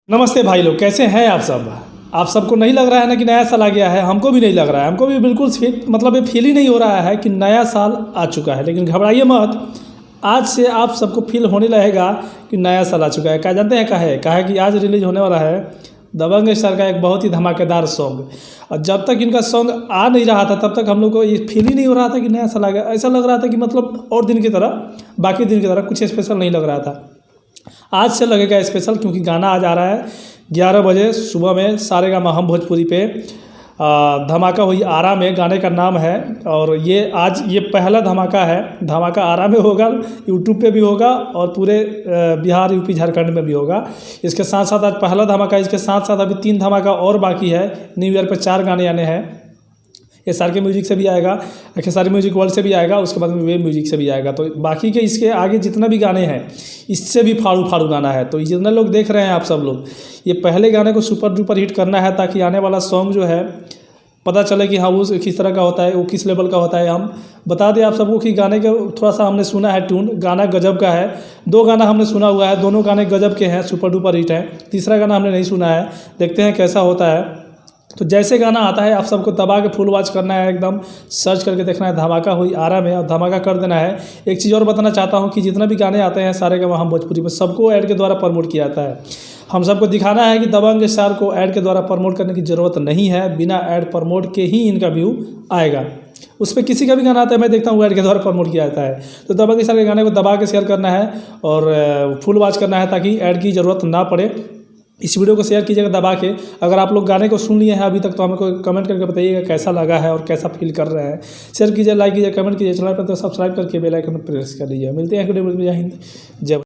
नमस्ते भाई लोग, कैसे हैं आप सब। आप सबको नहीं लग रहा है ना कि नया साल आ गया है। हमको भी नहीं लग रहा है, हमको भी बिल्कुल मतलब ये फील ही नहीं हो रहा है कि नया साल आ चुका है। लेकिन घबराइए मत, आज से आप सबको फील होने लगेगा कि नया साल आ चुका है। क्या जानते हैं कहा है कि आज रिलीज होने वाला है दबंग स्टार का एक बहुत ही धमाकेदार सॉन्ग। और जब तक इनका सॉन्ग आ नहीं रहा था तब तक हम लोग को ये फील ही नहीं हो रहा था कि नया साल आ गया। ऐसा लग रहा था कि मतलब और दिन की तरह, बाकी दिन की तरह कुछ स्पेशल नहीं लग रहा था। आज से लगेगा स्पेशल, क्योंकि गाना आज आ रहा है 11 बजे सुबह में सारेगामा हम भोजपुरी पे। धमाका हुई आरा में गाने का नाम है। और ये आज ये पहला धमाका है। धमाका आरा में होगा, यूट्यूब पे भी होगा और पूरे बिहार, यूपी, झारखंड में भी होगा। इसके साथ साथ आज पहला धमाका, इसके साथ साथ अभी 3 धमाका और बाकी है। न्यू ईयर पे 4 गाने आने हैं। SRK म्यूजिक से भी आएगा, खेसारी म्यूजिक वर्ल्ड से भी आएगा, उसके बाद में वेब म्यूजिक से भी आएगा। तो बाकी के इसके आगे जितना भी गाने हैं इससे भी फाड़ू फाड़ू गाना है। तो जितने लोग देख रहे हैं आप सब लोग, ये पहले गाने को सुपर डुपर हिट करना है ताकि आने वाला सॉन्ग जो है पता चले कि हाँ वो किस तरह का होता है, वो किस लेवल का होता है। हम बता दें आप सबको कि गाने का थोड़ा सा हमने सुना है ट्यून, गाना गजब का है। 2 गाना हमने सुना हुआ है, दोनों गाने गजब के हैं, सुपर डुपर हिट हैं। तीसरा गाना हमने नहीं सुना है, देखते हैं कैसा होता है। तो जैसे गाना आता है आप सबको दबा के फुल वॉच करना है, एकदम सर्च करके देखना है धमाका हुई आरा में और धमाका कर देना है। एक चीज़ और बताना चाहता हूँ कि जितना भी गाने आते हैं सारेगामा हम भोजपुरी में, सबको ऐड के द्वारा प्रमोट किया जाता है। हम सबको दिखाना है कि दबंग स्टार को ऐड के द्वारा प्रमोट करने की ज़रूरत नहीं है। बिना ऐड प्रमोट के ही इनका व्यू आएगा। उस पर किसी का भी गाना आता है मैं देखता हूँ ऐड के द्वारा प्रमोट किया जाता है। तो दबंग स्टार के गाने को दबा के शेयर करना है और फुल वॉच करना है ताकि ऐड की ज़रूरत ना पड़े। इस वीडियो को शेयर कीजिएगा दबा के। अगर आप लोग गाने को सुन लिए हैं अभी तक तो हमें को कमेंट करके बताइएगा कैसा लगा है और कैसा फील कर रहे हैं। शेयर कीजिए, लाइक कीजिए, कमेंट कीजिए, चैनल पर तो सब्सक्राइब करके बेल आइकन पर प्रेस कर लीजिए। मिलते हैं वीडियो में। जय हिंद, जय।